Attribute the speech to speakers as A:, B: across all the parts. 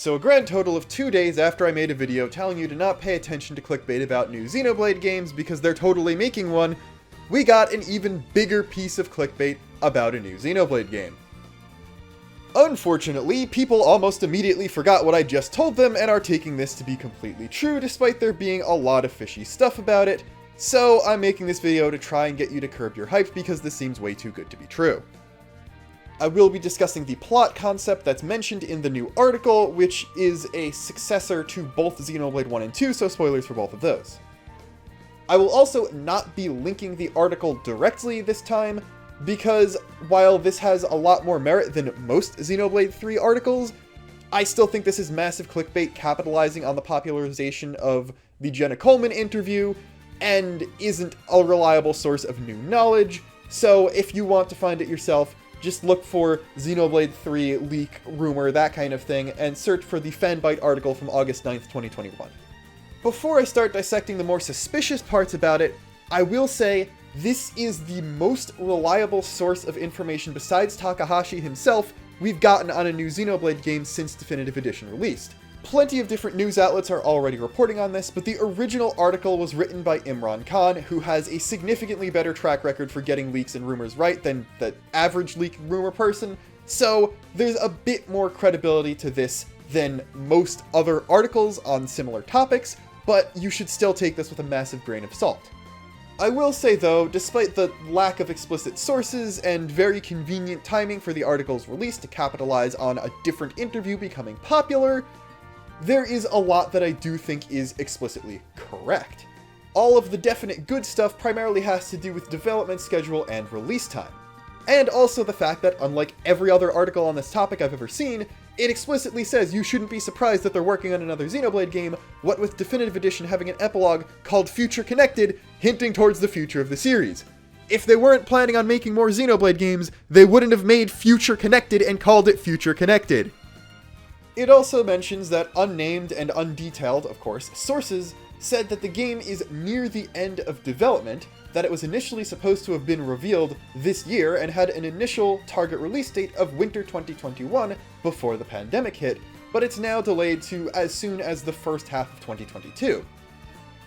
A: So a grand total of 2 days after I made a video telling you to not pay attention to clickbait about new Xenoblade games because they're totally making one, we got an even bigger piece of clickbait about a new Xenoblade game. Unfortunately, people almost immediately forgot what I just told them and are taking this to be completely true despite there being a lot of fishy stuff about it, so I'm making this video to try and get you to curb your hype because this seems way too good to be true. I will be discussing the plot concept that's mentioned in the new article, which is a successor to both Xenoblade 1 and 2, so spoilers for both of those. I will also not be linking the article directly this time, because while this has a lot more merit than most Xenoblade 3 articles, I still think this is massive clickbait capitalizing on the popularization of the Jenna Coleman interview, and isn't a reliable source of new knowledge, so if you want to find it yourself, just look for Xenoblade 3 leak, rumor, that kind of thing, and search for the Fanbyte article from August 9th, 2021. Before I start dissecting the more suspicious parts about it, I will say this is the most reliable source of information besides Takahashi himself we've gotten on a new Xenoblade game since Definitive Edition released. Plenty of different news outlets are already reporting on this, but the original article was written by Imran Khan, who has a significantly better track record for getting leaks and rumors right than the average leak rumor person, so there's a bit more credibility to this than most other articles on similar topics, but you should still take this with a massive grain of salt. I will say though, despite the lack of explicit sources and very convenient timing for the article's release to capitalize on a different interview becoming popular, there is a lot that I do think is explicitly correct. All of the definite good stuff primarily has to do with development schedule and release time. And also the fact that, unlike every other article on this topic I've ever seen, it explicitly says you shouldn't be surprised that they're working on another Xenoblade game, what with Definitive Edition having an epilogue called Future Connected, hinting towards the future of the series. If they weren't planning on making more Xenoblade games, they wouldn't have made Future Connected and called it Future Connected. It also mentions that unnamed and undetailed, of course, sources said that the game is near the end of development, that it was initially supposed to have been revealed this year and had an initial target release date of winter 2021 before the pandemic hit, but it's now delayed to as soon as the first half of 2022.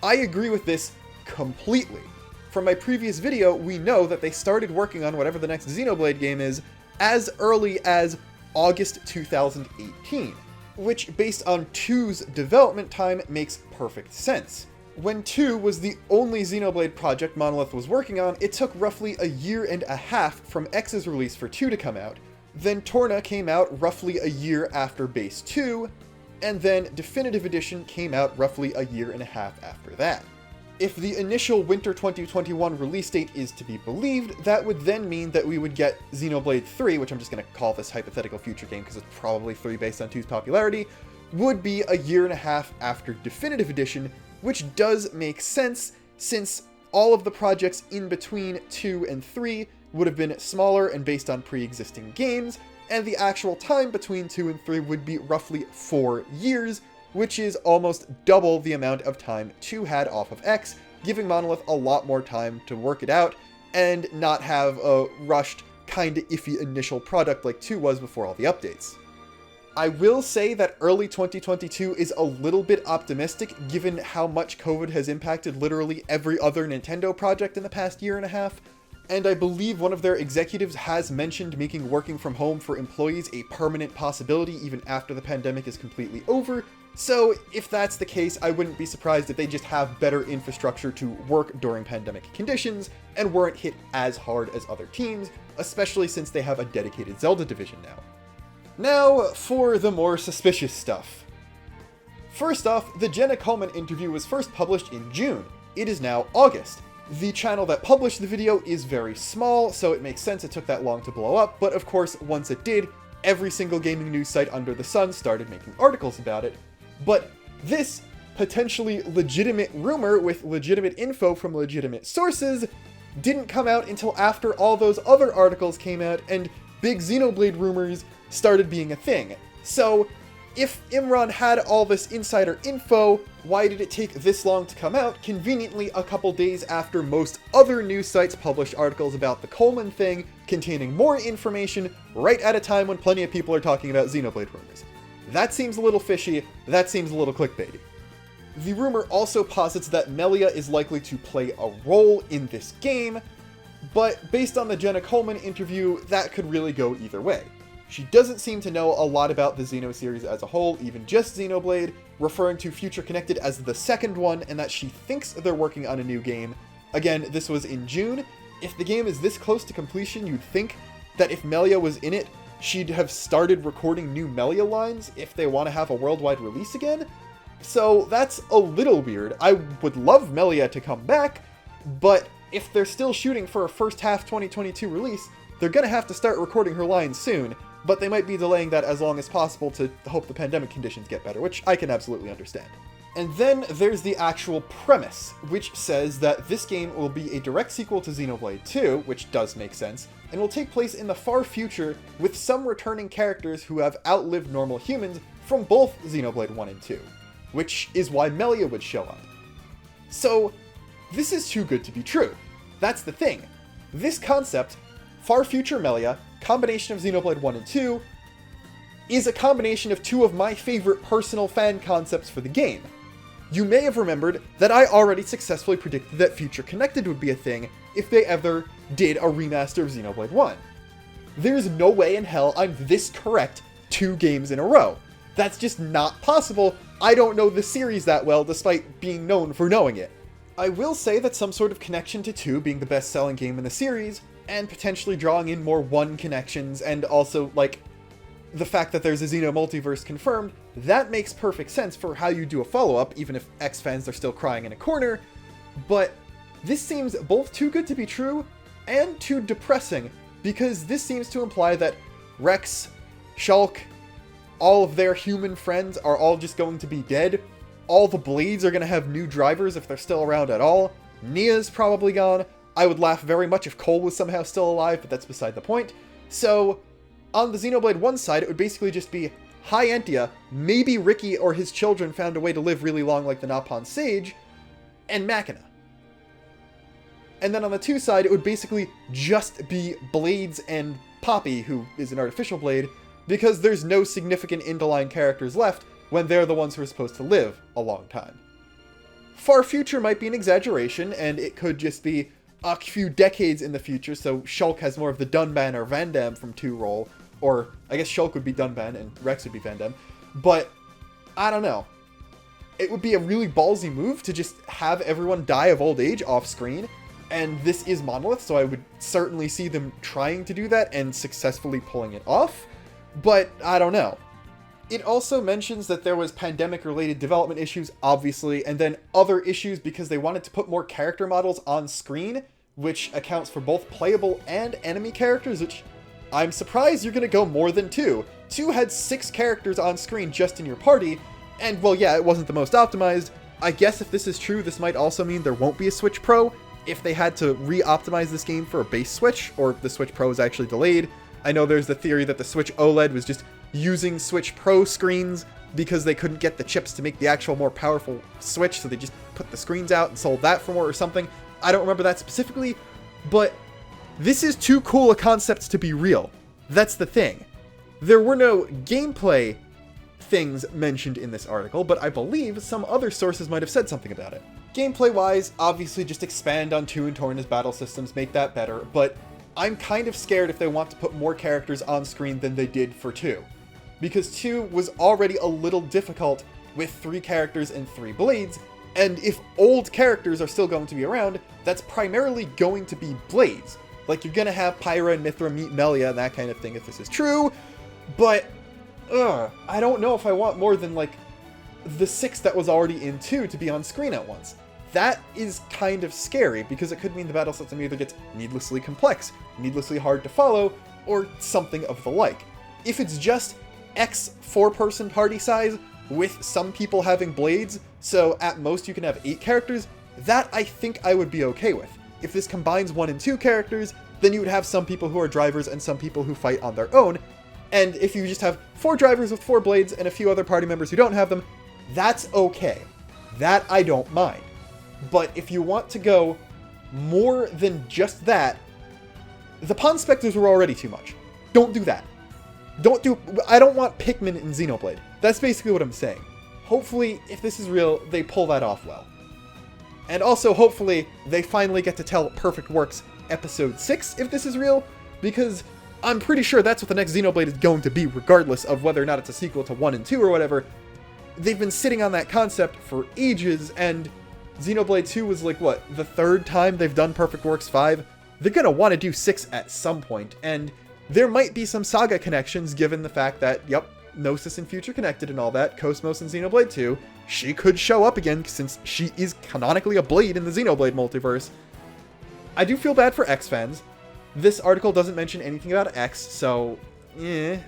A: I agree with this completely. From my previous video, we know that they started working on whatever the next Xenoblade game is as early as August 2018, which based on 2's development time makes perfect sense. When 2 was the only Xenoblade project Monolith was working on, it took roughly a year and a half from X's release for 2 to come out, then Torna came out roughly a year after Base 2, and then Definitive Edition came out roughly a year and a half after that. If the initial winter 2021 release date is to be believed, that would then mean that we would get Xenoblade 3, which I'm just going to call this hypothetical future game because it's probably 3 based on 2's popularity, would be a year and a half after Definitive Edition, which does make sense since all of the projects in between 2 and 3 would have been smaller and based on pre-existing games, and the actual time between 2 and 3 would be roughly 4 years, which is almost double the amount of time 2 had off of X, giving Monolith a lot more time to work it out and not have a rushed, kinda iffy initial product like 2 was before all the updates. I will say that early 2022 is a little bit optimistic given how much COVID has impacted literally every other Nintendo project in the past year and a half, and I believe one of their executives has mentioned making working from home for employees a permanent possibility even after the pandemic is completely over. So if that's the case, I wouldn't be surprised if they just have better infrastructure to work during pandemic conditions and weren't hit as hard as other teams, especially since they have a dedicated Zelda division now. Now for the more suspicious stuff. First off, the Jenna Coleman interview was first published in June. It is now August. The channel that published the video is very small, so it makes sense it took that long to blow up, but of course, once it did, every single gaming news site under the sun started making articles about it. But this potentially legitimate rumor with legitimate info from legitimate sources didn't come out until after all those other articles came out and big Xenoblade rumors started being a thing. So if Imran had all this insider info, why did it take this long to come out, conveniently a couple days after most other news sites published articles about the Coleman thing containing more information right at a time when plenty of people are talking about Xenoblade rumors? That seems a little fishy, that seems a little clickbaity. The rumor also posits that Melia is likely to play a role in this game, but based on the Jenna Coleman interview, that could really go either way. She doesn't seem to know a lot about the Xeno series as a whole, even just Xenoblade, referring to Future Connected as the second one, and that she thinks they're working on a new game. Again, this was in June. If the game is this close to completion, you'd think that if Melia was in it, she'd have started recording new Melia lines if they want to have a worldwide release again. So that's a little weird. I would love Melia to come back, but if they're still shooting for a first half 2022 release, they're gonna have to start recording her lines soon, but they might be delaying that as long as possible to hope the pandemic conditions get better, which I can absolutely understand. And then there's the actual premise, which says that this game will be a direct sequel to Xenoblade 2, which does make sense, and will take place in the far future with some returning characters who have outlived normal humans from both Xenoblade 1 and 2. Which is why Melia would show up. So, this is too good to be true. That's the thing. This concept, Far Future Melia, combination of Xenoblade 1 and 2, is a combination of two of my favorite personal fan concepts for the game. You may have remembered that I already successfully predicted that Future Connected would be a thing if they ever did a remaster of Xenoblade 1. There's no way in hell I'm this correct 2 games in a row. That's just not possible. I don't know the series that well, despite being known for knowing it. I will say that some sort of connection to 2 being the best-selling game in the series, and potentially drawing in more 1 connections, and also, like, the fact that there's a Xeno multiverse confirmed, that makes perfect sense for how you do a follow-up, even if X fans are still crying in a corner, but this seems both too good to be true, and too depressing, because this seems to imply that Rex, Shulk, all of their human friends are all just going to be dead. All the Blades are going to have new drivers if they're still around at all. Nia's probably gone. I would laugh very much if Cole was somehow still alive, but that's beside the point. So, on the Xenoblade 1 side, it would basically just be, hi Entia, maybe Ricky or his children found a way to live really long like the Napon Sage, and Machina. And then on the 2 side, it would basically just be Blades and Poppy, who is an artificial blade, because there's no significant in-line characters left when they're the ones who are supposed to live a long time. Far future might be an exaggeration, and it could just be a few decades in the future, so Shulk has more of the Dunban or Van Damme from 2 role, or I guess Shulk would be Dunban and Rex would be Van Damme, but I don't know. It would be a really ballsy move to just have everyone die of old age off-screen, and this is Monolith, so I would certainly see them trying to do that and successfully pulling it off. But I don't know. It also mentions that there was pandemic-related development issues, obviously, and then other issues because they wanted to put more character models on screen, which accounts for both playable and enemy characters, which I'm surprised you're going to go more than 2. 2 had 6 characters on screen just in your party, and well, yeah, it wasn't the most optimized. I guess if this is true, this might also mean there won't be a Switch Pro if they had to re-optimize this game for a base Switch, or if the Switch Pro is actually delayed. I know there's the theory that the Switch OLED was just using Switch Pro screens because they couldn't get the chips to make the actual more powerful Switch, so they just put the screens out and sold that for more or something. I don't remember that specifically, but this is too cool a concept to be real. That's the thing. There were no gameplay things mentioned in this article, but I believe some other sources might have said something about it. Gameplay-wise, obviously just expand on 2 and Torna's battle systems, make that better, but I'm kind of scared if they want to put more characters on screen than they did for 2. Because 2 was already a little difficult with 3 characters and 3 blades, and if old characters are still going to be around, that's primarily going to be blades. Like, you're gonna have Pyra and Mithra meet Melia and that kind of thing if this is true, but, I don't know if I want more than, like, the 6 that was already in 2 to be on screen at once. That is kind of scary, because it could mean the battle system either gets needlessly complex, needlessly hard to follow, or something of the like. If it's just X 4-person party size, with some people having blades, so at most you can have 8 characters, that I think I would be okay with. If this combines 1 and 2 characters, then you would have some people who are drivers and some people who fight on their own, and if you just have 4 drivers with 4 blades and a few other party members who don't have them, that's okay. That I don't mind. But if you want to go more than just that, the Pawn Spectres were already too much. Don't do that. I don't want Pikmin in Xenoblade. That's basically what I'm saying. Hopefully, if this is real, they pull that off well. And also, hopefully, they finally get to tell Perfect Works Episode 6 if this is real, because I'm pretty sure that's what the next Xenoblade is going to be, regardless of whether or not it's a sequel to 1 and 2 or whatever. They've been sitting on that concept for ages, and Xenoblade 2 was like, what, the 3rd time they've done Perfect Works 5? They're gonna want to do 6 at some point, and there might be some Saga connections given the fact that, yep, Gnosis and Future Connected and all that, Cosmos and Xenoblade 2, she could show up again since she is canonically a Blade in the Xenoblade multiverse. I do feel bad for X fans. This article doesn't mention anything about X, so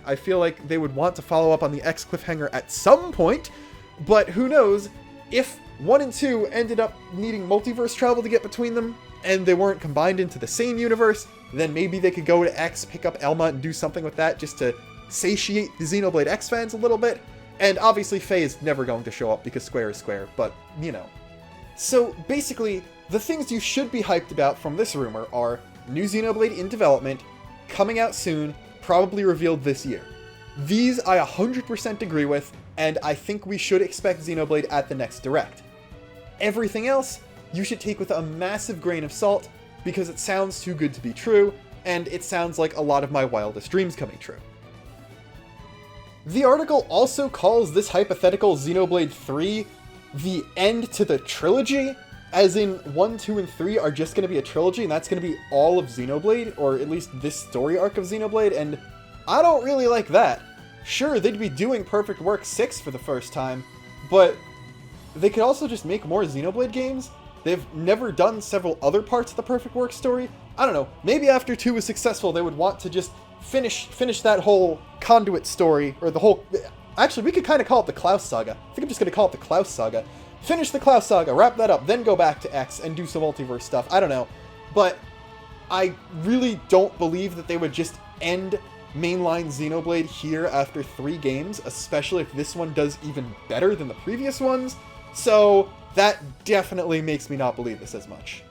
A: I feel like they would want to follow up on the X cliffhanger at some point, but who knows, if 1 and 2 ended up needing multiverse travel to get between them, and they weren't combined into the same universe, then maybe they could go to X, pick up Elma, and do something with that just to satiate the Xenoblade X fans a little bit. And obviously Faye is never going to show up because Square is Square, but, you know. So basically, the things you should be hyped about from this rumor are new Xenoblade in development, coming out soon, probably revealed this year. These I 100% agree with, and I think we should expect Xenoblade at the next Direct. Everything else, you should take with a massive grain of salt, because it sounds too good to be true, and it sounds like a lot of my wildest dreams coming true. The article also calls this hypothetical Xenoblade 3 the end to the trilogy, as in 1, 2, and 3 are just going to be a trilogy, and that's going to be all of Xenoblade, or at least this story arc of Xenoblade, and I don't really like that. Sure, they'd be doing Perfect Works 6 for the first time, but they could also just make more Xenoblade games. They've never done several other parts of the Perfect Works story. I don't know, maybe after 2 was successful, they would want to just finish that whole Conduit story, or the whole... Actually, we could kind of call it the Klaus Saga. I think I'm just going to call it the Klaus Saga. Finish the Klaus Saga, wrap that up, then go back to X and do some multiverse stuff. I don't know. But I really don't believe that they would just end mainline Xenoblade here after 3 games, especially if this one does even better than the previous ones. So that definitely makes me not believe this as much.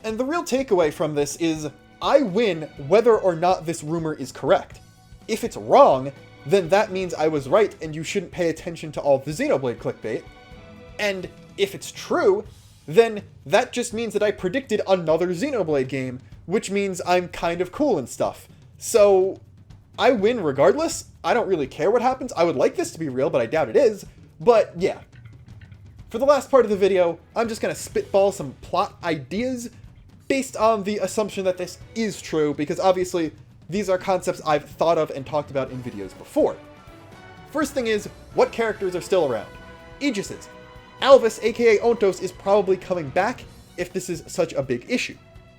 A: And the real takeaway from this is, I win whether or not this rumor is correct. If it's wrong, then that means I was right and you shouldn't pay attention to all the Xenoblade clickbait. And if it's true, then that just means that I predicted another Xenoblade game, which means I'm kind of cool and stuff. So I win regardless. I don't really care what happens. I would like this to be real, but I doubt it is. But yeah. For the last part of the video, I'm just going to spitball some plot ideas based on the assumption that this is true, because obviously these are concepts I've thought of and talked about in videos before. First thing is, what characters are still around? Aegis's. Alvis, aka Ontos, is probably coming back if this is such a big issue.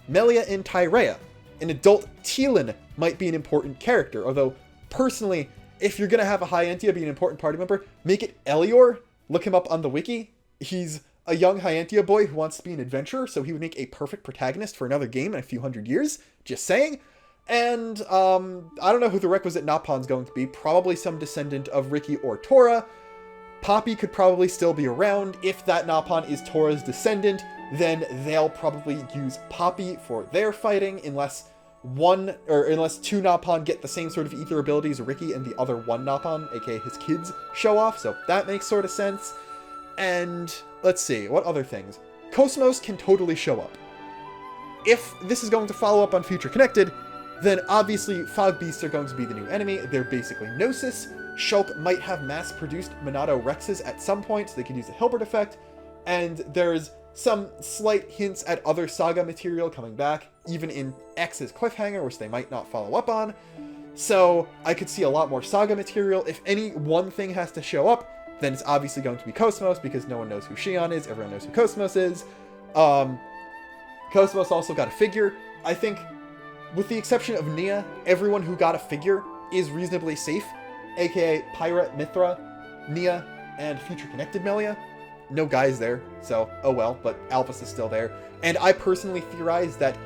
A: Melia and Tyrea. An adult Teal'c might be an important character, although personally, if you're going to have a Hyantia be an important party member, make it Elior. Look him up on the wiki. He's a young Hyantia boy who wants to be an adventurer, so he would make a perfect protagonist for another game in a few hundred years. Just saying. And, I don't know who the requisite Napon's going to be. Probably some descendant of Ricky or Tora. Poppy could probably still be around. If that Napon is Tora's descendant, then they'll probably use Poppy for their fighting, unless two Napon get the same sort of ether abilities Ricky and the other one Napon, aka his kids, show off, so that makes sort of sense. And let's see, what other things? Cosmos can totally show up. If this is going to follow up on Future Connected, then obviously Fog Beasts are going to be the new enemy. They're basically Gnosis. Shulk might have mass-produced Monado Rexes at some point, so they can use the Hilbert effect. And there's some slight hints at other Saga material coming back, even in X's cliffhanger, which they might not follow up on. So I could see a lot more Saga material. If any one thing has to show up, then it's obviously going to be Cosmos, because no one knows who Xion is, everyone knows who Cosmos is. Cosmos also got a figure. I think, with the exception of Nia, everyone who got a figure is reasonably safe, aka Pyra, Mithra, Nia, and Future Connected Melia. No guys there, so oh well, but Alvis is still there. And I personally theorize that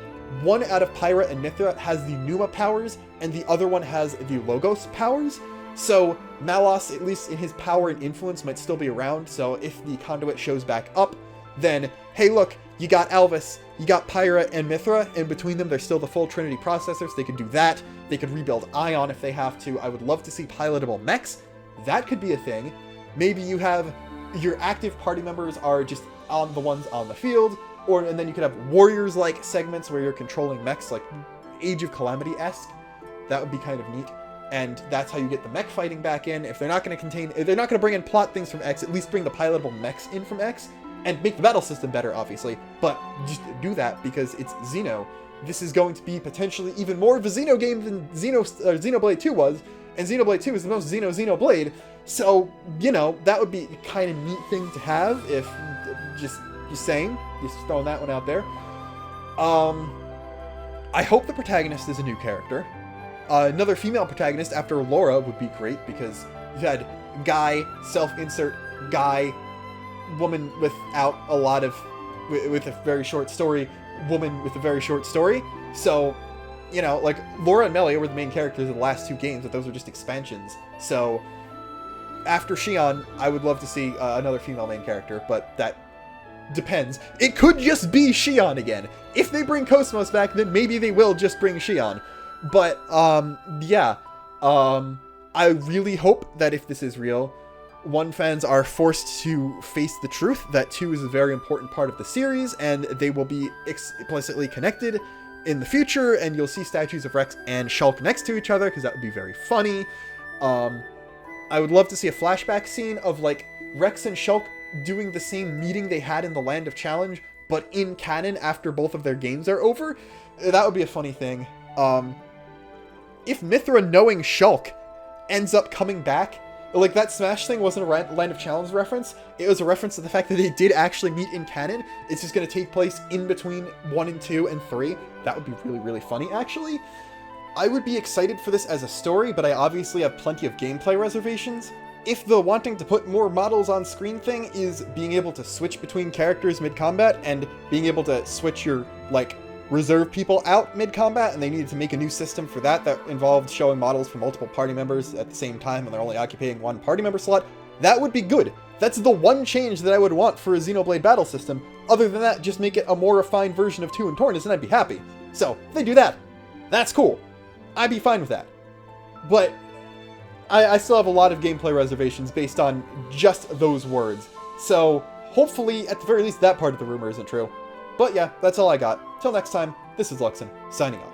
A: one out of Pyra and Mithra has the Pneuma powers, and the other one has the Logos powers. So Malos, at least in his power and influence, might still be around, so if the Conduit shows back up, then, hey look, you got Alvis, you got Pyra and Mithra, and between them there's still the full Trinity processor, so they could do that. They could rebuild Ion if they have to. I would love to see pilotable mechs. That could be a thing. Maybe you have your active party members are just on the ones on the field, and then you could have warriors-like segments where you're controlling mechs, like Age of Calamity-esque. That would be kind of neat. And that's how you get the mech fighting back in. If they're not going to bring in plot things from X, at least bring the pilotable mechs in from X, and make the battle system better, obviously. But just do that, because it's Xeno. This is going to be potentially even more of a Xeno game than Xenoblade 2 was, and Xenoblade 2 is the most Xenoblade. So, you know, that would be a kind of neat thing to have, if, just saying, just throwing that one out there. I hope the protagonist is a new character. Another female protagonist after Laura would be great, because you had guy, self-insert, guy, woman without a lot of, with a very short story, woman with a very short story. So, you know, like, Laura and Melia were the main characters of the last 2 games, but those were just expansions. So, after Xion, I would love to see another female main character, but that depends. It could just be Xion again. If they bring Cosmos back, then maybe they will just bring Xion. But, yeah. I really hope that if this is real, 1 fans are forced to face the truth that 2 is a very important part of the series, and they will be explicitly connected in the future, and you'll see statues of Rex and Shulk next to each other, because that would be very funny. I would love to see a flashback scene of, like, Rex and Shulk doing the same meeting they had in the Land of Challenge, but in canon after both of their games are over. That would be a funny thing. If Mithra knowing Shulk ends up coming back, like, that Smash thing wasn't a Land of Challenge reference, it was a reference to the fact that they did actually meet in canon. It's just going to take place in between 1 and 2 and 3. That would be really, really funny, actually. I would be excited for this as a story, but I obviously have plenty of gameplay reservations. If the wanting to put more models on screen thing is being able to switch between characters mid-combat, and being able to switch your, like, reserve people out mid-combat, and they needed to make a new system for that involved showing models for multiple party members at the same time, and they're only occupying 1 party member slot, that would be good. That's the one change that I would want for a Xenoblade battle system. Other than that, just make it a more refined version of 2 and Tornus, and I'd be happy. So, if they do that, that's cool. I'd be fine with that. But I still have a lot of gameplay reservations based on just those words. So, hopefully, at the very least, that part of the rumor isn't true. But yeah, that's all I got. Till next time, this is Luxon, signing off.